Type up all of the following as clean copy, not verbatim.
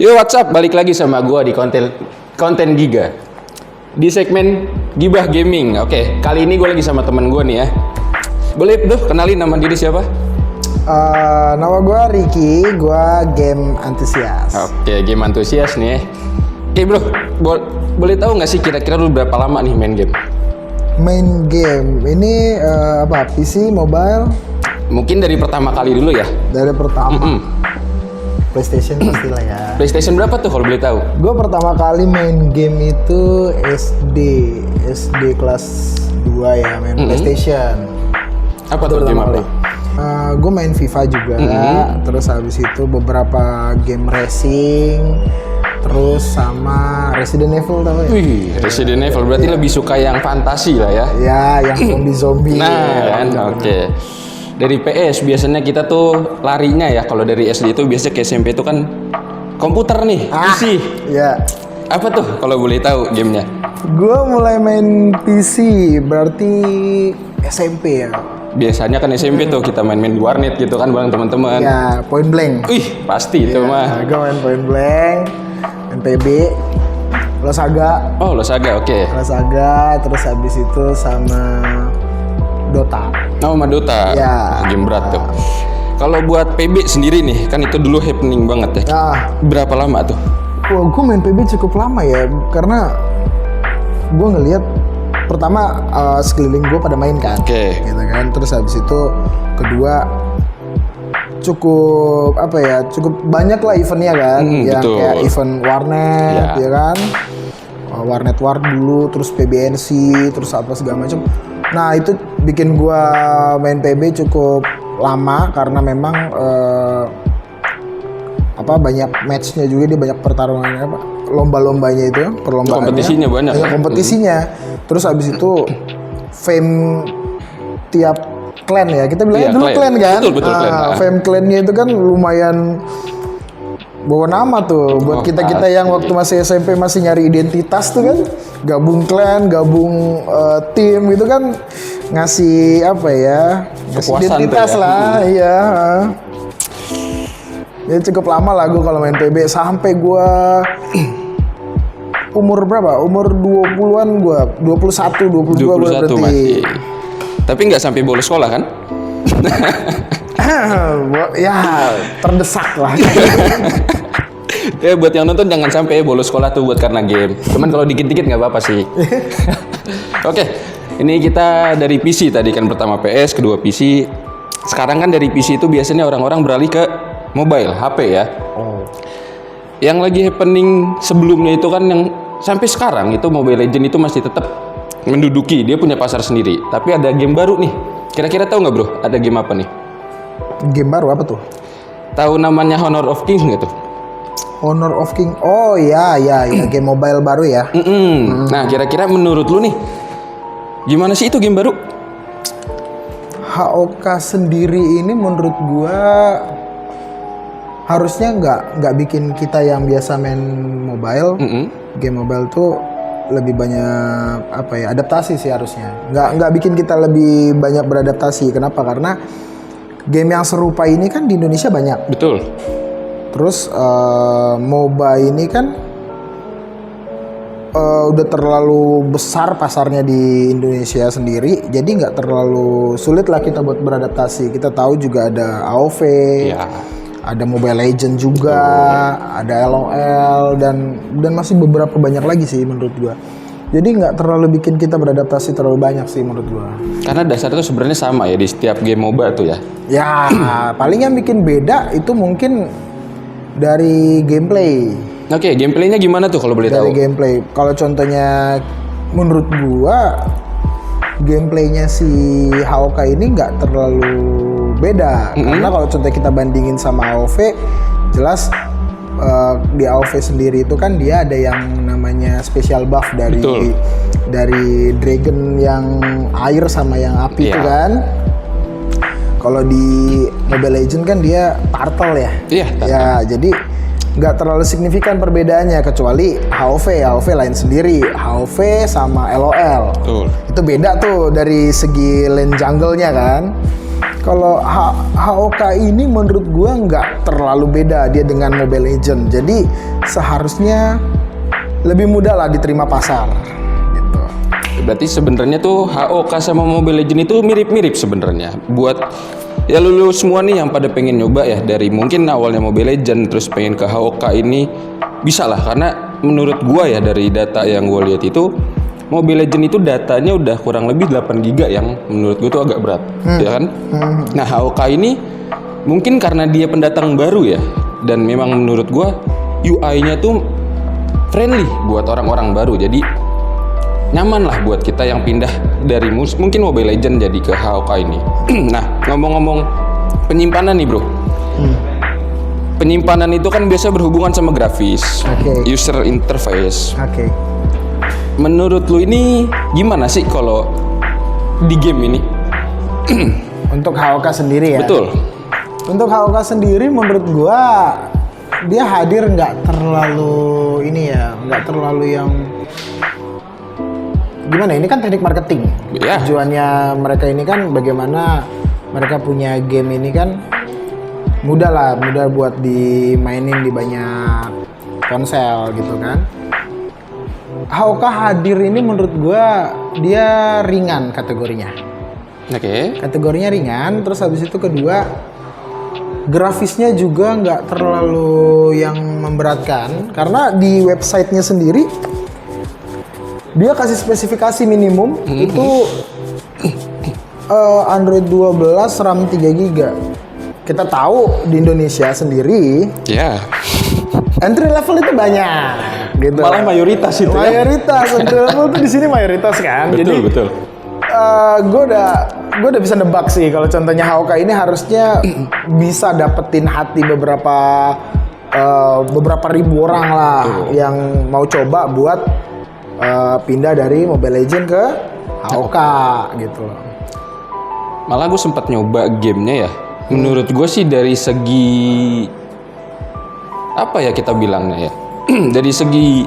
Yo, what's up? Balik lagi sama gua di konten Giga. Di segmen Gibah Gaming. Oke, kali ini gue lagi sama teman gua nih ya. Boleh tuh kenalin nama diri siapa? Nama gue Ricky, gue game antusias. Oke, game antusias nih. Oke bro, boleh tahu nggak sih kira-kira lu berapa lama nih main game? Main game ini PC, mobile? Mungkin dari pertama kali dulu ya. Dari pertama. PlayStation pastilah ya. PlayStation berapa tuh kalau boleh tahu? Gue pertama kali main game itu SD kelas 2 ya, main PlayStation. Apa tuh game apa? Gue main FIFA juga, terus habis itu beberapa game racing, terus sama Resident Evil tau ya? Wih, Resident Evil berarti lebih suka yang fantasi lah ya? Ya, yang zombie. Nah, kan, oke. Dari PS biasanya kita tuh larinya ya, kalau dari SD itu biasanya ke SMP itu kan komputer nih, PC. Ya. Apa tuh kalau boleh tahu gamenya? Gue mulai main PC berarti SMP ya. Biasanya kan SMP tuh kita main-main di warnet gitu kan bareng teman-teman. Ya, Point Blank. Wih, pasti itu mah. Gue main Point Blank, main PB, Losaga. Oh, Losaga, oke. Losaga, terus habis itu sama Dota. Oh, sama Dota. Ya. Game berat tuh. Kalau buat PB sendiri nih, kan itu dulu happening banget ya. Nah, Berapa lama tuh? wah, gue main PB cukup lama ya, karena gue ngelihat pertama sekeliling gue pada main kan, Oke. gitu kan. Terus habis itu kedua cukup cukup banyak lah eventnya kan, yang betul. kayak event warnet, ya kan, warnet war dulu, terus PBNC, terus apa segala macam. Nah itu bikin gue main PB cukup lama karena memang banyak matchnya juga, dia banyak pertarungannya, lomba-lombanya itu, perlombaannya, Kompetisinya banyak ya, kan? kompetisinya. Terus habis itu fame tiap clan ya, kita bilangnya dulu clan kan. Betul, clan. Fame clannya itu kan lumayan bawa nama tuh buat kita yang waktu masih SMP masih nyari identitas tuh kan, gabung clan, gabung tim gitu kan, ngasih ngasih identitas ya. lah. Iya. Ya cukup lama lah gue kalau main PB, sampai gue umur berapa? Umur 20-an gue, 21, 22 gue berarti. Masih. Tapi nggak sampai bolos sekolah kan? Ya terdesak lah. Ya buat yang nonton jangan sampai bolos sekolah tuh buat karena game. Cuman kalau dikit-dikit nggak apa-apa sih. Oke, ini kita dari PC tadi kan, pertama PS, kedua PC. Sekarang kan dari PC itu biasanya orang-orang beralih ke mobile, HP ya. Yang lagi happening sebelumnya itu kan yang sampai sekarang itu Mobile Legends itu masih tetap menduduki, dia punya pasar sendiri. Tapi ada game baru nih. Kira-kira tahu nggak bro? Ada game apa nih? Game baru apa tuh? Tahu namanya Honor of Kings nggak tuh? Honor of King. Oh ya, game mobile baru ya. Nah, kira-kira menurut lu nih, gimana sih itu game baru? HOK sendiri ini menurut gua harusnya nggak bikin kita yang biasa main mobile, game mobile tuh lebih banyak adaptasi sih harusnya. Nggak bikin kita lebih banyak beradaptasi. Kenapa? Karena game yang serupa ini kan di Indonesia banyak. Betul. Terus MOBA ini kan udah terlalu besar pasarnya di Indonesia sendiri, jadi nggak terlalu sulit lah kita buat beradaptasi. Kita tahu juga ada AoV, ada Mobile Legends juga, ada LOL dan masih beberapa banyak lagi sih menurut gua. Jadi nggak terlalu bikin kita beradaptasi terlalu banyak sih menurut gua. Karena dasarnya itu sebenarnya sama ya di setiap game MOBA tuh ya. Ya, paling yang bikin beda itu mungkin dari gameplay. Oke, gameplaynya gimana tuh kalau boleh tahu? Dari gameplay. Kalau contohnya menurut gua gameplaynya si HOK ini nggak terlalu beda. Karena kalau contohnya kita bandingin sama AoV, jelas di AoV sendiri itu kan dia ada yang namanya special buff dari dragon yang air sama yang api itu kan. Kalau di Mobile Legends kan dia turtle ya. Iya. Ya, jadi nggak terlalu signifikan perbedaannya, kecuali HOV lain sendiri. HOV sama LOL. Betul. Itu beda tuh dari segi lane jungle-nya kan. Kalau HOK ini menurut gua nggak terlalu beda dia dengan Mobile Legend. Jadi seharusnya lebih mudah lah diterima pasar. Gitu. Berarti sebenarnya tuh HOK sama Mobile Legend itu mirip-mirip sebenarnya. Buat ya lulu semua nih yang pada pengen nyoba ya, dari mungkin awalnya Mobile Legend terus pengen ke HOK ini bisa lah, karena menurut gua ya dari data yang gua lihat itu Mobile Legend itu datanya udah kurang lebih 8 GB yang menurut gue tuh agak berat, ya kan? Nah, HOK ini mungkin karena dia pendatang baru ya, dan memang menurut gue UI-nya tuh friendly buat orang-orang baru, jadi nyaman lah buat kita yang pindah dari mungkin Mobile Legend jadi ke HOK ini. Nah, ngomong-ngomong penyimpanan nih bro, penyimpanan itu kan biasa berhubungan sama grafis, user interface. Menurut lu ini gimana sih kalau di game ini? Untuk HOK sendiri ya? Betul. Untuk HOK sendiri menurut gua dia hadir nggak terlalu ini ya, nggak terlalu yang gimana? Ini kan teknik marketing. Ya. Tujuannya mereka ini kan bagaimana mereka punya game ini kan mudah buat dimainin di banyak ponsel gitu kan. HOK hadir ini menurut gua dia ringan kategorinya. Kategorinya ringan, terus habis itu kedua grafisnya juga nggak terlalu yang memberatkan karena di websitenya sendiri dia kasih spesifikasi minimum itu Android 12 RAM 3 GB. Kita tahu di Indonesia sendiri entry level itu banyak gitu. Malah mayoritas itu mayoritas entry level itu di sini mayoritas kan. Betul. Gue udah bisa nebak sih kalau contohnya HOK ini harusnya bisa dapetin hati beberapa ribu orang lah yang mau coba buat pindah dari Mobile Legend ke HOK gitu loh. Malah gue sempat nyoba gamenya ya. Menurut gue sih dari segi apa ya kita bilangnya ya, dari segi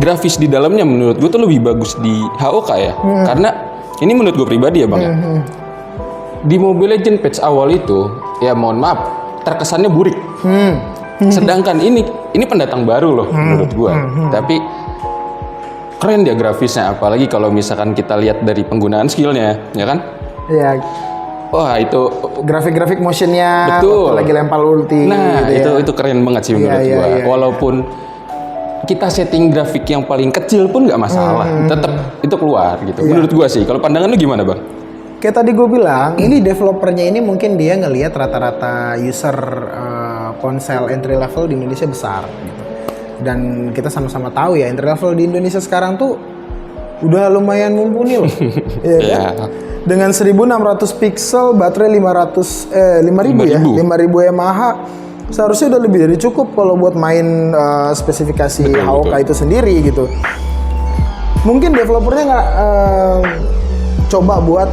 grafis di dalamnya menurut gue tuh lebih bagus di HOK ya. Karena ini menurut gue pribadi ya bang ya. Di Mobile Legend patch awal itu ya mohon maaf terkesannya burik. Sedangkan ini pendatang baru loh menurut gue. Tapi keren dia grafisnya, apalagi kalau misalkan kita lihat dari penggunaan skillnya, ya kan? Iya. Wah itu grafik motionnya, betul. Lagi lempar ulti. Nah gitu itu keren banget sih menurut gua. Walaupun kita setting grafik yang paling kecil pun nggak masalah, tetap itu keluar gitu. Menurut gua sih. Kalau pandangan lu gimana bang? Kayak tadi gue bilang, ini developernya ini mungkin dia ngelihat rata-rata user ponsel entry level di Indonesia besar gitu. Dan kita sama-sama tahu ya entry level di Indonesia sekarang tuh udah lumayan mumpuni loh. Iya kan? Dengan 1600 pixel, baterai 5000 mAh, seharusnya udah lebih dari cukup kalau buat main spesifikasi HOK itu sendiri gitu. Mungkin developernya nggak coba buat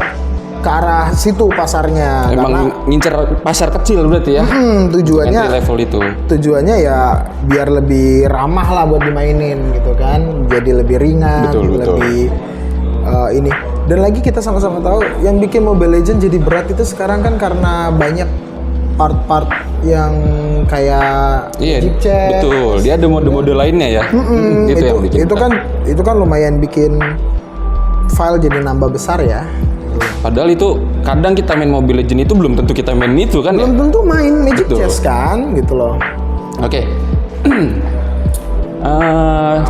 ke arah situ pasarnya. Emang ngincer pasar kecil berarti ya? Tujuannya entry level itu. Tujuannya ya biar lebih ramah lah buat dimainin gitu kan, jadi lebih ringan, lebih ini. Dan lagi kita sama-sama tahu yang bikin Mobile Legends jadi berat itu sekarang kan karena banyak part-part yang kayak Magic Chest. Betul, dia ada mode-mode lainnya ya. Itu yang bikin itu kan lumayan bikin file jadi nambah besar ya. Padahal itu kadang kita main Mobile Legends itu belum tentu kita main itu kan belum tentu main Magic Chest kan gitu loh. Oke.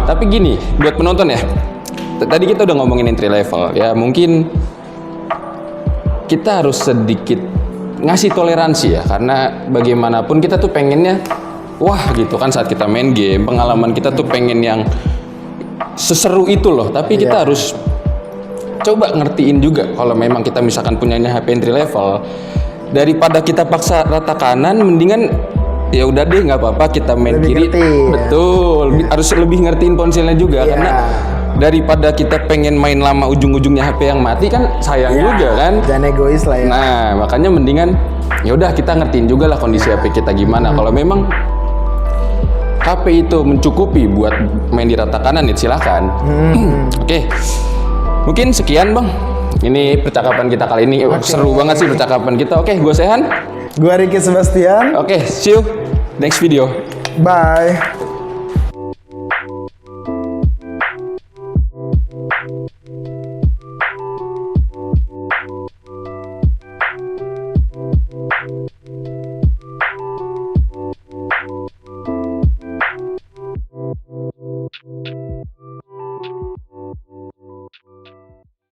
Tapi gini buat penonton ya, tadi kita udah ngomongin entry level ya, mungkin kita harus sedikit ngasih toleransi ya, karena bagaimanapun kita tuh pengennya wah gitu kan saat kita main game, pengalaman kita tuh pengen yang seseru itu loh, tapi kita harus coba ngertiin juga kalau memang kita misalkan punyanya HP entry level, daripada kita paksa rata kanan, mendingan ya udah deh nggak apa-apa kita main lebih kiri. Betul, harus lebih ngertiin ponselnya juga karena daripada kita pengen main lama ujung-ujungnya HP yang mati kan sayang juga kan. Jangan egois lah ya. Nah makanya mendingan ya udah kita ngertiin juga lah kondisi HP kita gimana. Kalau memang HP itu mencukupi buat main di rata kanan ya silakan. Oke. Mungkin sekian bang Ini percakapan kita kali ini. Seru banget sih percakapan kita. Oke, gue Sehan. Gua Ricky Sebastian. Oke, see you next video. Bye.